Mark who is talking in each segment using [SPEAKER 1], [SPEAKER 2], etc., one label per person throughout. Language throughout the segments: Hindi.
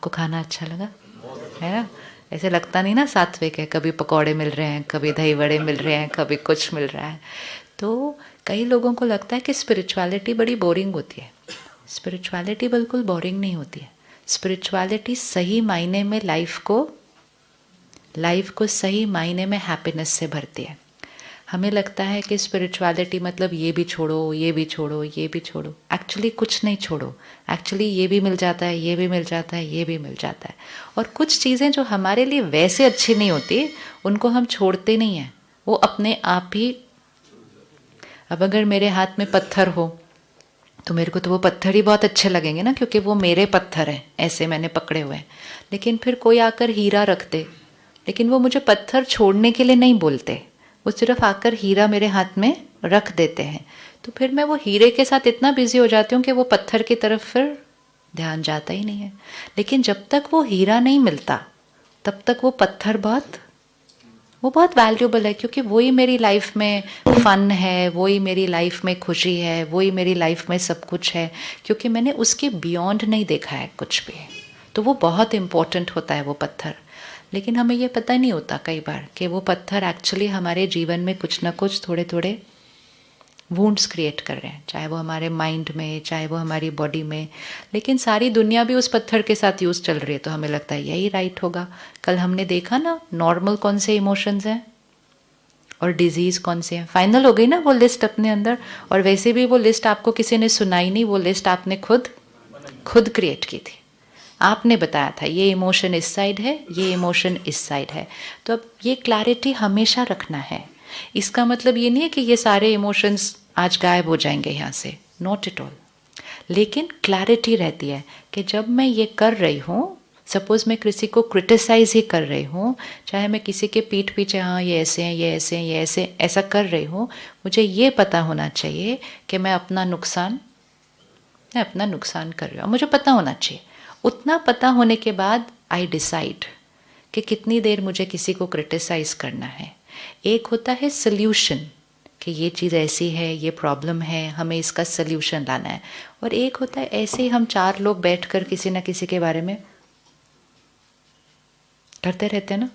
[SPEAKER 1] आपको खाना अच्छा लगा है ना? ऐसे लगता नहीं ना सात्विक है, कभी पकौड़े मिल रहे हैं, कभी दही वड़े मिल रहे हैं, कभी कुछ मिल रहा है। तो कई लोगों को लगता है कि स्पिरिचुअलिटी बड़ी बोरिंग होती है। स्पिरिचुअलिटी बिल्कुल बोरिंग नहीं होती है। स्पिरिचुअलिटी सही मायने में लाइफ को सही मायने में हैप्पीनेस से भरती है। हमें लगता है कि स्पिरिचुअलिटी मतलब ये भी छोड़ो, ये भी छोड़ो, ये भी छोड़ो। एक्चुअली कुछ नहीं छोड़ो। एक्चुअली ये भी मिल जाता है, ये भी मिल जाता है, ये भी मिल जाता है। और कुछ चीज़ें जो हमारे लिए वैसे अच्छी नहीं होती, उनको हम छोड़ते नहीं हैं, वो अपने आप ही। अब अगर मेरे हाथ में पत्थर हो तो मेरे को तो वो पत्थर ही बहुत अच्छे लगेंगे ना, क्योंकि वो मेरे पत्थर हैं, ऐसे मैंने पकड़े हुए हैं। लेकिन फिर कोई आकर हीरा रख दे, लेकिन वो मुझे पत्थर छोड़ने के लिए नहीं बोलते, वो सिर्फ आकर हीरा मेरे हाथ में रख देते हैं। तो फिर मैं वो हीरे के साथ इतना बिजी हो जाती हूँ कि वो पत्थर की तरफ फिर ध्यान जाता ही नहीं है। लेकिन जब तक वो हीरा नहीं मिलता तब तक वो पत्थर बहुत वैल्यूबल है, क्योंकि वही मेरी लाइफ में फन है, वही मेरी लाइफ में खुशी है, वही मेरी लाइफ में सब कुछ है, क्योंकि मैंने उसके बियॉन्ड नहीं देखा है कुछ भी। तो वो बहुत इम्पोर्टेंट होता है वो पत्थर। लेकिन हमें ये पता नहीं होता कई बार कि वो पत्थर एक्चुअली हमारे जीवन में कुछ ना कुछ थोड़े थोड़े वुंड्स क्रिएट कर रहे हैं, चाहे वो हमारे माइंड में, चाहे वो हमारी बॉडी में। लेकिन सारी दुनिया भी उस पत्थर के साथ यूज़ चल रही है, तो हमें लगता है यही राइट होगा। कल हमने देखा ना, नॉर्मल कौन से इमोशंस हैं और डिजीज़ कौन से हैं। फाइनल हो गई ना वो लिस्ट अपने अंदर। और वैसे भी वो लिस्ट आपको किसी ने सुनाई नहीं, वो लिस्ट आपने खुद क्रिएट की थी। आपने बताया था ये इमोशन इस साइड है, ये इमोशन इस साइड है। तो अब ये क्लैरिटी हमेशा रखना है। इसका मतलब ये नहीं है कि ये सारे इमोशंस आज गायब हो जाएंगे यहाँ से, नॉट एट ऑल। लेकिन क्लैरिटी रहती है कि जब मैं ये कर रही हूँ, सपोज़ मैं किसी को क्रिटिसाइज़ ही कर रही हूँ, चाहे मैं किसी के पीठ पीछे हाँ ये ऐसे हैं, ये ऐसे हैं, ये ऐसे, ऐसा कर रही हूँ, मुझे ये पता होना चाहिए कि मैं अपना नुकसान कर रही हूँ। मुझे पता होना चाहिए। उतना पता होने के बाद आई डिसाइड कि कितनी देर मुझे किसी को क्रिटिसाइज़ करना है। एक होता है सल्यूशन कि ये चीज़ ऐसी है, ये प्रॉब्लम है, हमें इसका सल्यूशन लाना है। और एक होता है ऐसे ही हम 4 लोग बैठकर किसी ना किसी के बारे में करते रहते हैं ना।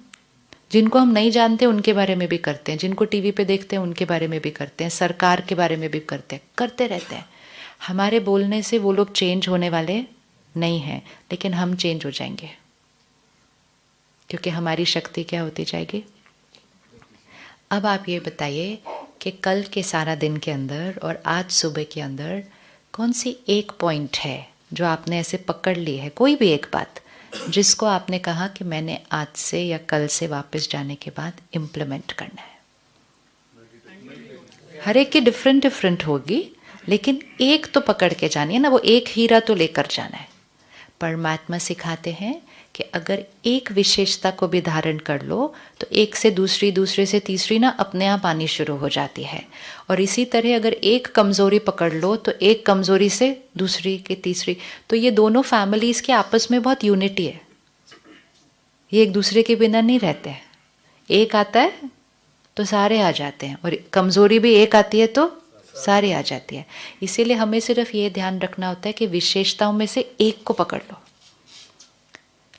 [SPEAKER 1] जिनको हम नहीं जानते उनके बारे में भी करते हैं, जिनको टीवी पे देखते हैं उनके बारे में भी करते हैं, सरकार के बारे में भी करते रहते हैं। हमारे बोलने से वो लोग चेंज होने वाले नहीं हैं, लेकिन हम चेंज हो जाएंगे, क्योंकि हमारी शक्ति क्या होती जाएगी। अब आप ये बताइए कि कल के सारा दिन के अंदर और आज सुबह के अंदर कौन सी एक पॉइंट है जो आपने ऐसे पकड़ ली है, कोई भी एक बात जिसको आपने कहा कि मैंने आज से या कल से वापस जाने के बाद इम्प्लीमेंट करना है। हर एक की डिफरेंट होगी, लेकिन एक तो पकड़ के जानी है ना, वो एक हीरा तो लेकर जाना है। परमात्मा सिखाते हैं कि अगर एक विशेषता को भी धारण कर लो तो एक से दूसरी, दूसरे से तीसरी ना अपने आप आनी शुरू हो जाती है। और इसी तरह अगर एक कमज़ोरी पकड़ लो तो एक कमज़ोरी से दूसरी की तीसरी। तो ये दोनों फैमिलीज़ के आपस में बहुत यूनिटी है, ये एक दूसरे के बिना नहीं रहते हैं। एक आता है तो सारे आ जाते हैं, और कमज़ोरी भी एक आती है तो सारी आ जाती है। इसीलिए हमें सिर्फ ये ध्यान रखना होता है कि विशेषताओं में से एक को पकड़ लो,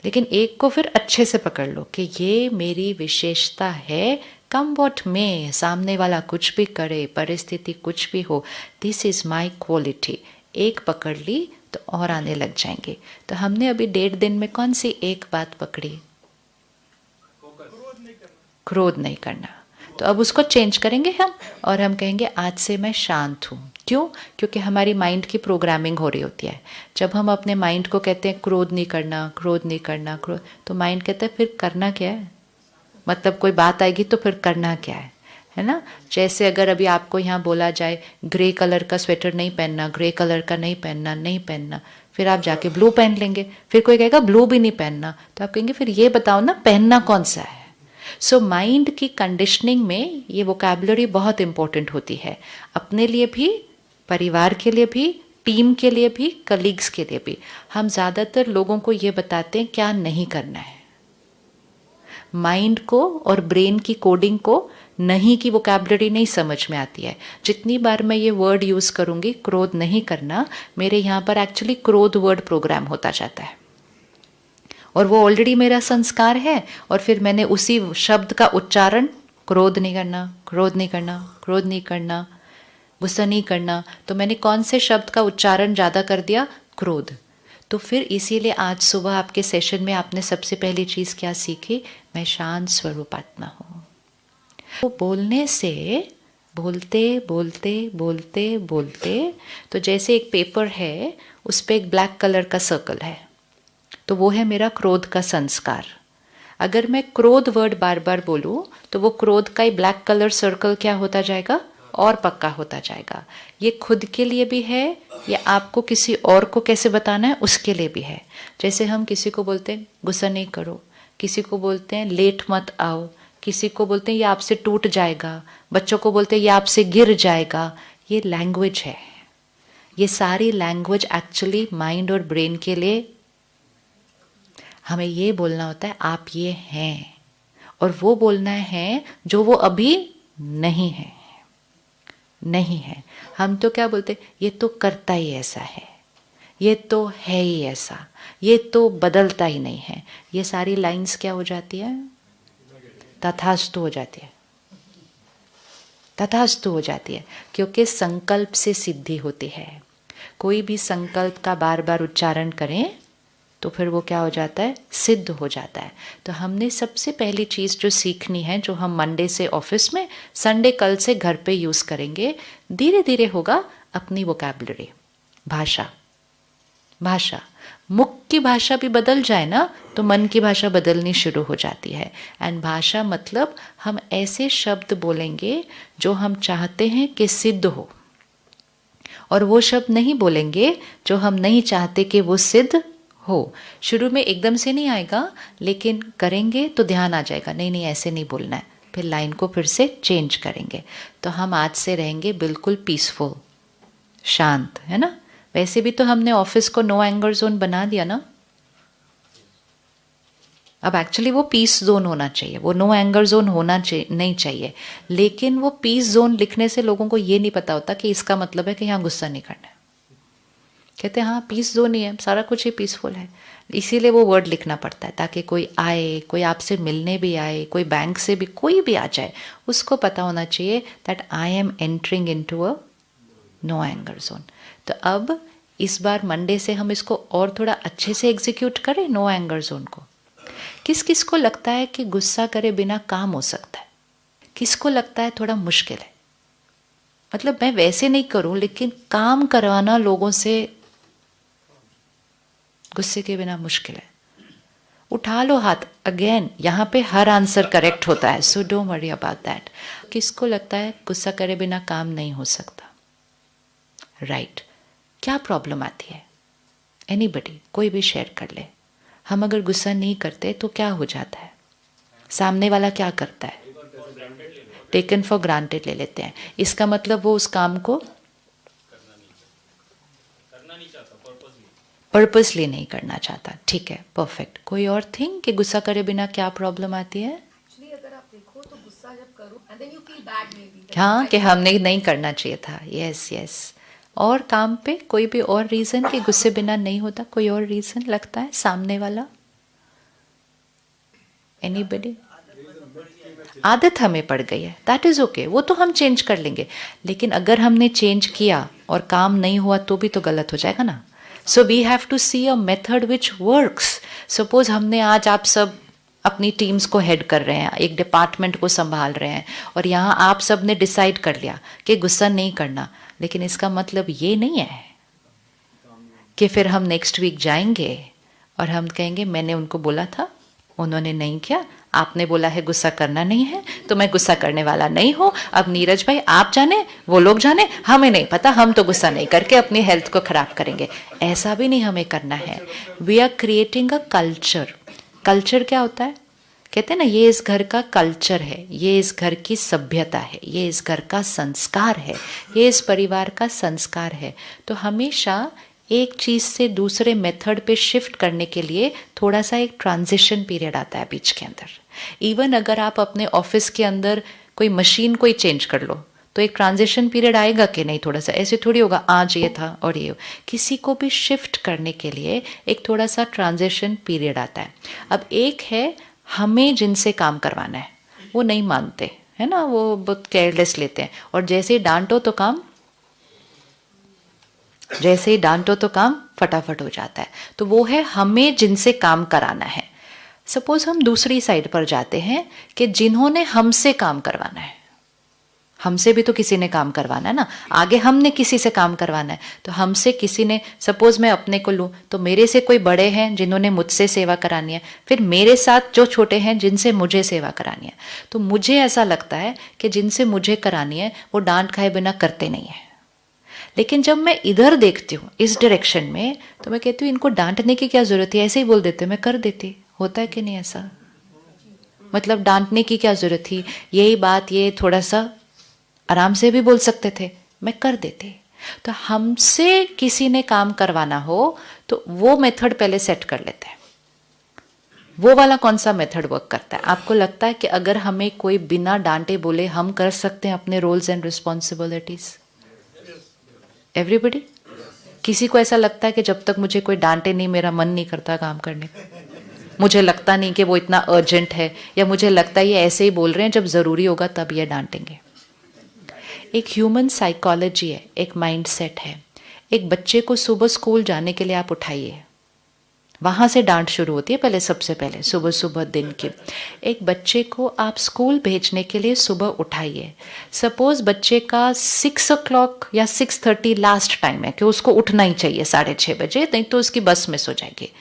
[SPEAKER 1] लेकिन एक को फिर अच्छे से पकड़ लो कि ये मेरी विशेषता है। कम वॉट में, सामने वाला कुछ भी करे, परिस्थिति कुछ भी हो, दिस इज़ माई क्वालिटी। एक पकड़ ली तो और आने लग जाएंगे। तो हमने अभी 1.5 दिन में कौन सी एक बात पकड़ी? क्रोध नहीं करना। तो अब उसको चेंज करेंगे हम, और हम कहेंगे आज से मैं शांत हूँ। क्यों? क्योंकि हमारी माइंड की प्रोग्रामिंग हो रही होती है। जब हम अपने माइंड को कहते हैं क्रोध नहीं करना, क्रोध नहीं करना, क्रोध, तो माइंड कहता है फिर करना क्या है, मतलब कोई बात आएगी तो फिर करना क्या है ना। जैसे अगर अभी आपको यहाँ बोला जाए ग्रे कलर का स्वेटर नहीं पहनना, ग्रे कलर का नहीं पहनना, फिर आप जाके ब्लू पहन लेंगे। फिर कोई कहेगा ब्लू भी नहीं पहनना, तो आप कहेंगे फिर ये बताओ ना पहनना कौन सा है। सो माइंड की कंडीशनिंग में ये वोकैबुलरी बहुत इंपॉर्टेंट होती है, अपने लिए भी, परिवार के लिए भी, टीम के लिए भी, कलीग्स के लिए भी। हम ज़्यादातर लोगों को ये बताते हैं क्या नहीं करना है। माइंड को और ब्रेन की कोडिंग को नहीं की वोकैबुलरी नहीं समझ में आती है। जितनी बार मैं ये वर्ड यूज़ करूँगी क्रोध नहीं करना, मेरे यहाँ पर एक्चुअली क्रोध वर्ड प्रोग्राम होता जाता है। और वो ऑलरेडी मेरा संस्कार है, और फिर मैंने उसी शब्द का उच्चारण, क्रोध नहीं करना, क्रोध नहीं करना, क्रोध नहीं करना, गुस्सा नहीं करना, तो मैंने कौन से शब्द का उच्चारण ज़्यादा कर दिया? क्रोध। तो फिर इसीलिए आज सुबह आपके सेशन में आपने सबसे पहली चीज़ क्या सीखी? मैं शांत स्वरूप आत्मा हूँ। वो बोलने से, बोलते बोलते बोलते बोलते, तो जैसे एक पेपर है उस पर एक ब्लैक कलर का सर्कल है, तो वो है मेरा क्रोध का संस्कार। अगर मैं क्रोध वर्ड बार बार बोलूँ तो वो क्रोध का ही ब्लैक कलर सर्कल क्या होता जाएगा? और पक्का होता जाएगा। ये खुद के लिए भी है, या आपको किसी और को कैसे बताना है उसके लिए भी है। जैसे हम किसी को बोलते हैं गुस्सा नहीं करो, किसी को बोलते हैं लेट मत आओ, किसी को बोलते हैं ये आपसे टूट जाएगा, बच्चों को बोलते हैं ये आपसे गिर जाएगा। ये लैंग्वेज है। ये सारी लैंग्वेज एक्चुअली माइंड और ब्रेन के लिए हमें ये बोलना होता है आप ये हैं, और वो बोलना है जो वो अभी नहीं है। नहीं है। हम तो क्या बोलते, ये तो करता ही ऐसा है, ये तो है ही ऐसा, ये तो बदलता ही नहीं है। ये सारी लाइंस क्या हो जाती है? तथास्तु हो जाती है। तथास्तु हो जाती है, क्योंकि संकल्प से सिद्धि होती है। कोई भी संकल्प का बार बार उच्चारण करें तो फिर वो क्या हो जाता है? सिद्ध हो जाता है। तो हमने सबसे पहली चीज़ जो सीखनी है, जो हम मंडे से ऑफिस में, संडे कल से घर पे यूज़ करेंगे, धीरे धीरे होगा अपनी वोकैबुलरी, भाषा। भाषा, मुख की भाषा भी बदल जाए ना तो मन की भाषा बदलनी शुरू हो जाती है। एंड भाषा मतलब हम ऐसे शब्द बोलेंगे जो हम चाहते हैं कि सिद्ध हो, और वो शब्द नहीं बोलेंगे जो हम नहीं चाहते कि वो सिद्ध हो। शुरू में एकदम से नहीं आएगा, लेकिन करेंगे तो ध्यान आ जाएगा, नहीं नहीं ऐसे नहीं बोलना है, फिर लाइन को फिर से चेंज करेंगे। तो हम आज से रहेंगे बिल्कुल पीसफुल, शांत, है ना। वैसे भी तो हमने ऑफिस को नो एंगर जोन बना दिया ना। अब एक्चुअली वो पीस जोन होना चाहिए, वो नो एंगर जोन होना नहीं चाहिए। लेकिन वो पीस जोन लिखने से लोगों को ये नहीं पता होता कि इसका मतलब है कि यहाँ गुस्सा नहीं करना है। कहते हैं हाँ पीस जोन ही है, सारा कुछ ही पीसफुल है। इसीलिए वो वर्ड लिखना पड़ता है, ताकि कोई आए, कोई आपसे मिलने भी आए, कोई बैंक से भी कोई भी आ जाए, उसको पता होना चाहिए that I am entering into a no anger zone. तो अब इस बार मंडे से हम इसको और थोड़ा अच्छे से एग्जीक्यूट करें नो एंगर जोन को। किस किस को लगता है कि गुस्सा करे बिना काम हो सकता है? किसको लगता है थोड़ा मुश्किल है? मतलब मैं वैसे नहीं करूं, लेकिन काम करवाना लोगों से गुस्से के बिना मुश्किल है। उठा लो हाथ। अगेन यहाँ पे हर आंसर करेक्ट होता है, so don't worry about that. किसको लगता है गुस्सा करे बिना काम नहीं हो सकता? राइट। क्या प्रॉब्लम आती है? एनीबडी, कोई भी शेयर कर ले। हम अगर गुस्सा नहीं करते तो क्या हो जाता है? सामने वाला क्या करता है? टेकन फॉर ग्रांटेड ले लेते हैं। इसका मतलब वो उस काम को पर्पसली नहीं करना चाहता। ठीक है, परफेक्ट। कोई और थिंग कि गुस्सा करे बिना क्या प्रॉब्लम आती है?
[SPEAKER 2] अगर आप देखो तो गुस्सा जब करो and then you feel bad maybe.
[SPEAKER 1] हाँ, कि हमने नहीं करना चाहिए था। Yes yes. और काम पे कोई भी और रीज़न कि गुस्से बिना नहीं होता? कोई और रीज़न लगता है सामने वाला? एनीबडी? आदत हमें पड़ गई है, दैट इज़ ओके, वो तो हम चेंज कर लेंगे। लेकिन अगर हमने चेंज किया और काम नहीं हुआ तो भी तो गलत हो जाएगा ना। So we have to see a method which works. Suppose हमने आज आप सब अपनी टीम्स को हेड कर रहे हैं, एक डिपार्टमेंट को संभाल रहे हैं, और यहाँ आप सब ने डिसाइड कर लिया कि गुस्सा नहीं करना, लेकिन इसका मतलब ये नहीं है कि फिर हम नेक्स्ट वीक जाएंगे और हम कहेंगे मैंने उनको बोला था, उन्होंने नहीं किया, आपने बोला है गुस्सा करना नहीं है, तो मैं गुस्सा करने वाला नहीं हूँ। अब नीरज भाई आप जाने, वो लोग जाने, हमें नहीं पता, हम तो गुस्सा नहीं करके अपनी हेल्थ को खराब करेंगे। ऐसा भी नहीं हमें करना है। We are creating a culture. Culture क्या होता है? कहते हैं ना, ये इस घर का कल्चर है, ये इस घर की सभ्यता है, ये इस घर का संस्कार है, ये इस परिवार का संस्कार है। तो हमेशा एक चीज़ से दूसरे मेथड पे शिफ्ट करने के लिए थोड़ा सा एक ट्रांजिशन पीरियड आता है बीच के अंदर। इवन अगर आप अपने ऑफिस के अंदर कोई मशीन कोई चेंज कर लो तो एक ट्रांजिशन पीरियड आएगा कि नहीं, थोड़ा सा ऐसे थोड़ी होगा आज ये था और ये, किसी को भी शिफ्ट करने के लिए एक थोड़ा सा ट्रांजिशन पीरियड आता है। अब एक है हमें जिनसे काम करवाना है वो नहीं मानते है ना, वो बहुत केयरलेस लेते हैं, और जैसे ही डांटो तो काम फटाफट हो जाता है। तो वो है हमें जिनसे काम कराना है। सपोज हम दूसरी साइड पर जाते हैं कि जिन्होंने हमसे काम करवाना है, हमसे भी तो किसी ने काम करवाना है ना, आगे हमने किसी से काम करवाना है, तो हमसे किसी ने, सपोज मैं अपने को लूँ तो मेरे से कोई बड़े हैं जिन्होंने मुझसे सेवा करानी है, फिर मेरे साथ जो छोटे हैं जिनसे मुझे सेवा करानी है। तो मुझे ऐसा लगता है कि जिनसे मुझे करानी है वो डांट खाए बिना करते नहीं है, लेकिन जब मैं इधर देखती हूँ इस डायरेक्शन में तो मैं कहती हूँ इनको डांटने की क्या जरूरत है, ऐसे ही बोल देते, मैं कर देती। होता है कि नहीं ऐसा? मतलब डांटने की क्या जरूरत थी, यही बात ये थोड़ा सा आराम से भी बोल सकते थे, मैं कर देती। तो हमसे किसी ने काम करवाना हो तो वो मेथड पहले सेट कर लेते हैं। वो वाला कौन सा मेथड वर्क करता है? आपको लगता है कि अगर हमें कोई बिना डांटे बोले हम कर सकते हैं अपने रोल्स एंड रिस्पॉन्सिबिलिटीज? एवरीबडी? किसी को ऐसा लगता है कि जब तक मुझे कोई डांटे नहीं मेरा मन नहीं करता काम करने का, मुझे लगता नहीं कि वो इतना अर्जेंट है, या मुझे लगता है ये ऐसे ही बोल रहे हैं, जब ज़रूरी होगा तब ये डांटेंगे? एक ह्यूमन साइकोलॉजी है, एक माइंडसेट है। एक बच्चे को सुबह स्कूल जाने के लिए आप उठाइए, वहाँ से डांट शुरू होती है पहले, सबसे पहले सुबह सुबह दिन की। एक बच्चे को आप स्कूल भेजने के लिए सुबह उठाइए, सपोज बच्चे का 6 o'clock या 6:30 लास्ट टाइम है कि उसको उठना ही चाहिए 6:30 बजे, नहीं तो उसकी बस मिस हो जाएगी।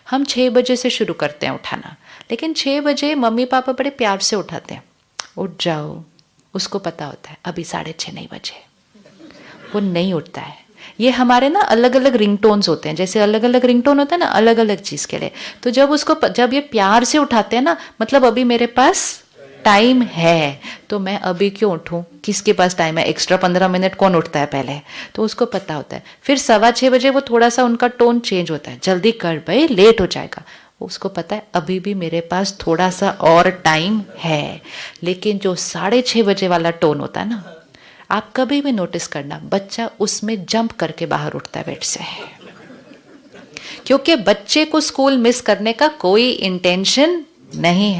[SPEAKER 1] हम 6 बजे से शुरू करते हैं उठाना, लेकिन 6 बजे मम्मी पापा बड़े प्यार से उठाते हैं, उठ जाओ। उसको पता होता है अभी 6:30 नहीं बजे, वो नहीं उठता है। ये हमारे ना अलग अलग रिंगटोन्स होते हैं, जैसे अलग अलग रिंगटोन होता है ना अलग अलग चीज़ के लिए। तो जब ये प्यार से उठाते हैं ना, मतलब अभी मेरे पास टाइम है, तो मैं अभी क्यों उठूं, किसके पास टाइम है, एक्स्ट्रा 15 मिनट कौन उठता है पहले, तो उसको पता होता है। फिर 6:15 बजे वो थोड़ा सा उनका टोन चेंज होता है, जल्दी कर भाई लेट हो जाएगा। उसको पता है अभी भी मेरे पास थोड़ा सा और टाइम है। लेकिन जो 6:30 बजे वाला टोन होता है ना, आप कभी भी नोटिस करना, बच्चा उसमें जंप करके बाहर उठता है बेड से, क्योंकि बच्चे को स्कूल मिस करने का कोई इंटेंशन नहीं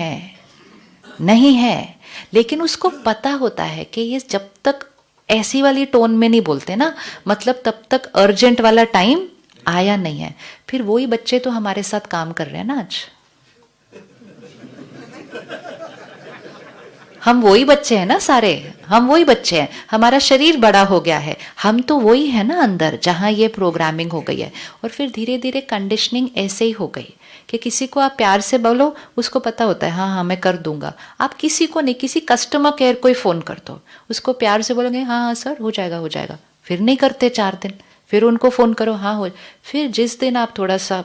[SPEAKER 1] है। लेकिन उसको पता होता है कि ये जब तक ऐसी वाली टोन में नहीं बोलते ना, मतलब तब तक अर्जेंट वाला टाइम आया नहीं है। फिर वही बच्चे तो हमारे साथ काम कर रहे हैं ना आज, हम वही बच्चे हैं ना सारे, हम वही बच्चे हैं। हमारा शरीर बड़ा हो गया है, हम तो वही है ना अंदर, जहाँ ये प्रोग्रामिंग हो गई है। और फिर धीरे धीरे कंडीशनिंग ऐसे ही हो गई कि किसी को आप प्यार से बोलो, उसको पता होता है हाँ हाँ मैं कर दूंगा। आप किसी को नहीं, किसी कस्टमर केयर को ही फ़ोन कर दो, उसको प्यार से बोलोगे हाँ हाँ सर हो जाएगा, फिर नहीं करते 4 दिन, फिर उनको फ़ोन करो हाँ हो, फिर जिस दिन आप थोड़ा सा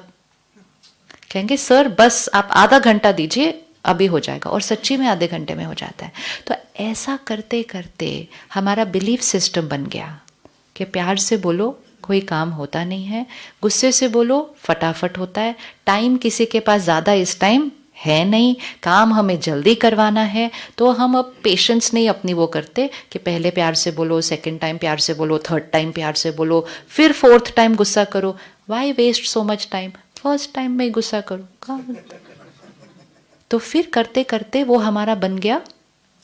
[SPEAKER 1] कहेंगे सर बस आप आधा घंटा दीजिए अभी हो जाएगा, और सच्ची में आधे घंटे में हो जाता है। तो ऐसा करते करते हमारा बिलीफ सिस्टम बन गया कि प्यार से बोलो कोई काम होता नहीं है, गुस्से से बोलो फटाफट होता है, टाइम किसी के पास ज़्यादा इस टाइम है नहीं, काम हमें जल्दी करवाना है। तो हम अब पेशेंस नहीं अपनी वो करते कि पहले प्यार से बोलो, सेकंड टाइम प्यार से बोलो, थर्ड टाइम प्यार से बोलो, फिर फोर्थ टाइम गुस्सा करो। Why waste so much time, first time में ही गुस्सा करो काम। तो फिर करते करते वो हमारा बन गया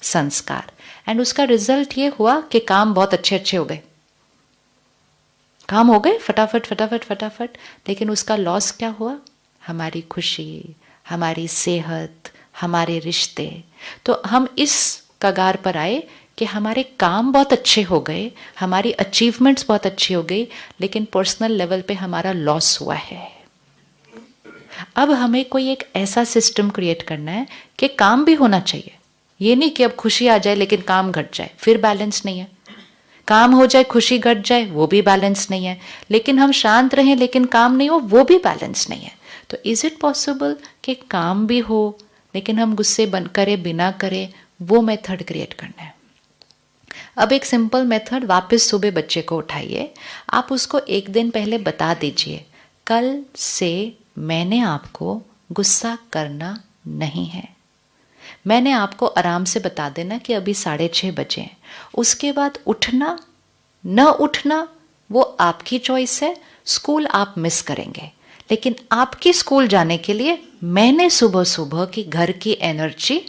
[SPEAKER 1] संस्कार, एंड उसका रिजल्ट ये हुआ कि काम बहुत अच्छे अच्छे हो गए, काम हो गए फटाफट फटाफट फटाफट। लेकिन उसका लॉस क्या हुआ? हमारी खुशी, हमारी सेहत, हमारे रिश्ते। तो हम इस कगार पर आए कि हमारे काम बहुत अच्छे हो गए, हमारी अचीवमेंट्स बहुत अच्छी हो गई, लेकिन पर्सनल लेवल पे हमारा लॉस हुआ है। अब हमें कोई एक ऐसा सिस्टम क्रिएट करना है कि काम भी होना चाहिए, ये नहीं कि अब खुशी आ जाए लेकिन काम घट जाए, फिर बैलेंस नहीं है। काम हो जाए खुशी घट जाए, वो भी बैलेंस नहीं है। लेकिन हम शांत रहें लेकिन काम नहीं हो, वो भी बैलेंस नहीं है। तो इज इट पॉसिबल कि काम भी हो लेकिन हम गुस्से बन करे बिना करे, वो मेथड क्रिएट करना है। अब एक सिंपल मेथड, वापस सुबह बच्चे को उठाइए, आप उसको एक दिन पहले बता दीजिए कल से मैंने आपको गुस्सा करना नहीं है। मैंने आपको आराम से बता देना कि अभी 6:30 बजे हैं, उसके बाद उठना न उठना वो आपकी चॉइस है, स्कूल आप मिस करेंगे, लेकिन आपकी स्कूल जाने के लिए मैंने सुबह सुबह की घर की एनर्जी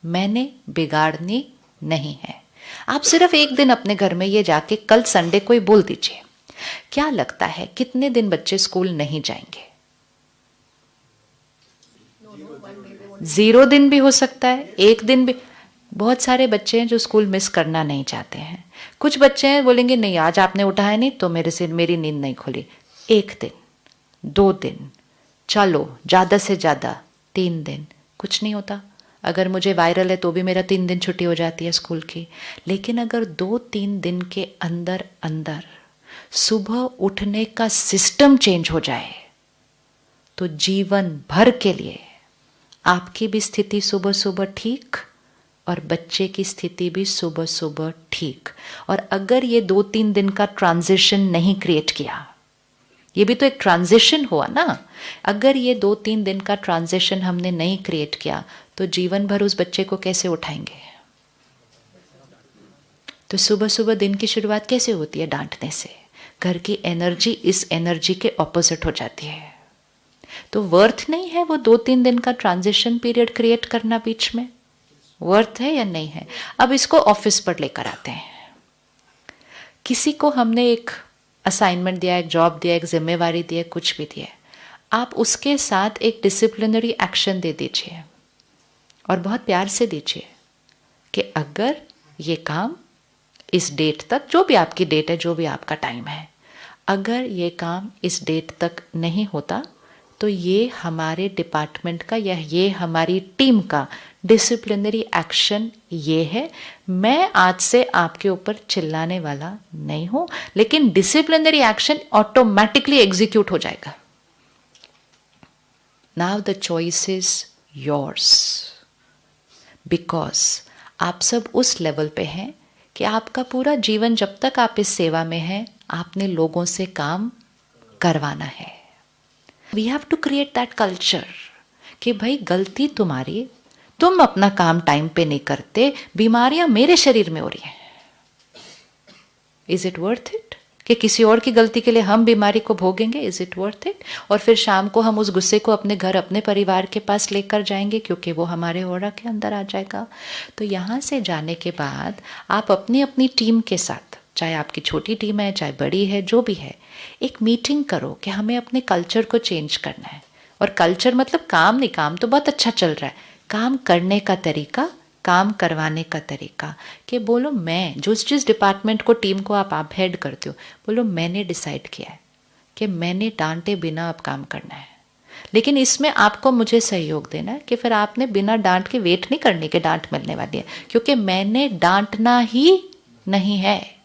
[SPEAKER 1] मैंने बिगाड़नी नहीं है। आप सिर्फ एक दिन अपने घर में ये जाके कल संडे को ही बोल दीजिए। क्या लगता है कितने दिन बच्चे स्कूल नहीं जाएंगे? 0 दिन भी हो सकता है, 1 दिन भी। बहुत सारे बच्चे हैं जो स्कूल मिस करना नहीं चाहते हैं। कुछ बच्चे हैं बोलेंगे नहीं आज आपने उठाया नहीं तो मेरी नींद नहीं खुली। 1 दिन, 2 दिन, चलो ज़्यादा से ज़्यादा 3 दिन, कुछ नहीं होता। अगर मुझे वायरल है तो भी मेरा 3 दिन छुट्टी हो जाती है स्कूल की। लेकिन अगर 2-3 दिन के अंदर अंदर सुबह उठने का सिस्टम चेंज हो जाए तो जीवन भर के लिए आपकी भी स्थिति सुबह सुबह ठीक और बच्चे की स्थिति भी सुबह सुबह ठीक। और अगर ये 2-3 दिन का ट्रांजिशन नहीं क्रिएट किया, ये भी तो एक ट्रांजिशन हुआ ना, अगर ये 2-3 दिन का ट्रांजिशन हमने नहीं क्रिएट किया तो जीवन भर उस बच्चे को कैसे उठाएंगे? तो सुबह सुबह दिन की शुरुआत कैसे होती है? डांटने से। घर की एनर्जी इस एनर्जी के ऑपोजिट हो जाती है। तो वर्थ नहीं है वो 2-3 दिन का ट्रांजिशन पीरियड क्रिएट करना बीच में? वर्थ है या नहीं है? अब इसको ऑफिस पर लेकर आते हैं। किसी को हमने एक असाइनमेंट दिया, एक जॉब दिया, एक जिम्मेवारी दी है, कुछ भी दिया, आप उसके साथ एक डिसिप्लिनरी एक्शन दे दीजिए और बहुत प्यार से दीजिए कि अगर ये काम इस डेट तक, जो भी आपकी डेट है, जो भी आपका टाइम है, अगर ये काम इस डेट तक नहीं होता तो ये हमारे डिपार्टमेंट का या ये हमारी टीम का डिसिप्लिनरी एक्शन ये है। मैं आज से आपके ऊपर चिल्लाने वाला नहीं हूं, लेकिन डिसिप्लिनरी एक्शन ऑटोमेटिकली एग्जीक्यूट हो जाएगा। Now the choice is yours, because आप सब उस लेवल पे हैं कि आपका पूरा जीवन जब तक आप इस सेवा में हैं, आपने लोगों से काम करवाना है। We have to create that culture कि भाई गलती तुम्हारी, तुम अपना काम टाइम पे नहीं करते, बीमारियां मेरे शरीर में हो रही हैं। इज इट वर्थ इट कि किसी और की गलती के लिए हम बीमारी को भोगेंगे? Is it worth it? और फिर शाम को हम उस गुस्से को अपने घर, अपने परिवार के पास लेकर जाएंगे क्योंकि वो हमारे ऑरा के अंदर आ जाएगा। तो यहाँ से जाने के बाद आप अपनी अपनी टीम के साथ, चाहे आपकी छोटी टीम है चाहे बड़ी है, जो भी है, एक मीटिंग करो कि हमें अपने कल्चर को चेंज करना है। और कल्चर मतलब काम नहीं, काम तो बहुत अच्छा चल रहा है, काम करने का तरीका, काम करवाने का तरीका। कि बोलो मैं जिस डिपार्टमेंट को, टीम को आप हेड करते हो, बोलो मैंने डिसाइड किया है कि मैंने डांटे बिना अब काम करना है। लेकिन इसमें आपको मुझे सहयोग देना है कि फिर आपने बिना डांट के वेट नहीं करने के डांट मिलने वाली है, क्योंकि मैंने डांटना ही नहीं है।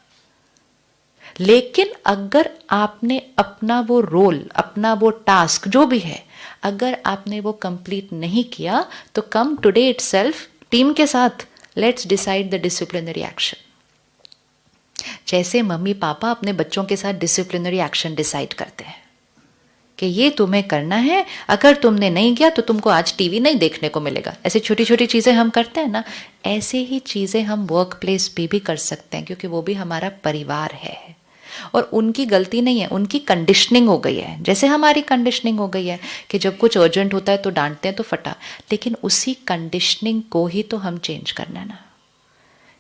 [SPEAKER 1] लेकिन अगर आपने अपना वो रोल, अपना वो टास्क जो भी है, अगर आपने वो कंप्लीट नहीं किया तो कम टुडे इटसेल्फ टीम के साथ let's decide the disciplinary action. जैसे मम्मी पापा अपने बच्चों के साथ डिसिप्लिनरी एक्शन डिसाइड करते हैं कि ये तुम्हें करना है, अगर तुमने नहीं किया तो तुमको आज टीवी नहीं देखने को मिलेगा। ऐसे छोटी छोटी चीज़ें हम करते हैं ना, ऐसे ही चीज़ें हम वर्क प्लेस पे भी कर सकते हैं, क्योंकि वो भी हमारा परिवार है और उनकी गलती नहीं है, उनकी कंडीशनिंग हो गई है। जैसे हमारी कंडीशनिंग हो गई है कि जब कुछ अर्जेंट होता है तो डांटते हैं तो फटा, लेकिन उसी कंडीशनिंग को ही तो हम चेंज करना ना,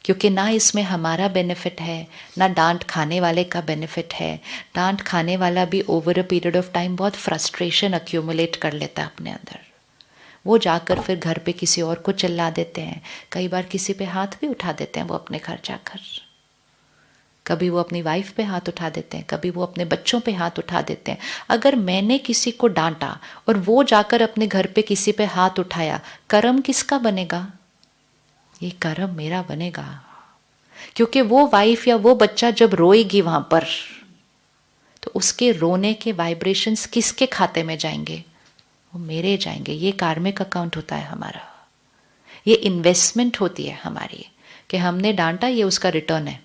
[SPEAKER 1] क्योंकि ना इसमें हमारा बेनिफिट है, ना डांट खाने वाले का बेनिफिट है। डांट खाने वाला भी over a period of time बहुत फ्रस्ट्रेशन अक्यूमुलेट कर लेता है अपने अंदर। वो जाकर फिर घर पे किसी और को चिल्ला देते हैं, कई बार किसी पे हाथ भी उठा देते हैं वो अपने घर जाकर। कभी वो अपनी वाइफ पे हाथ उठा देते हैं, कभी वो अपने बच्चों पे हाथ उठा देते हैं। अगर मैंने किसी को डांटा और वो जाकर अपने घर पे किसी पे हाथ उठाया, कर्म किसका बनेगा? ये कर्म मेरा बनेगा, क्योंकि वो वाइफ या वो बच्चा जब रोएगी वहां पर, तो उसके रोने के वाइब्रेशंस किसके खाते में जाएंगे? वो मेरे जाएंगे। ये कार्मिक अकाउंट होता है हमारा, ये इन्वेस्टमेंट होती है हमारी कि हमने डांटा, ये उसका रिटर्न है।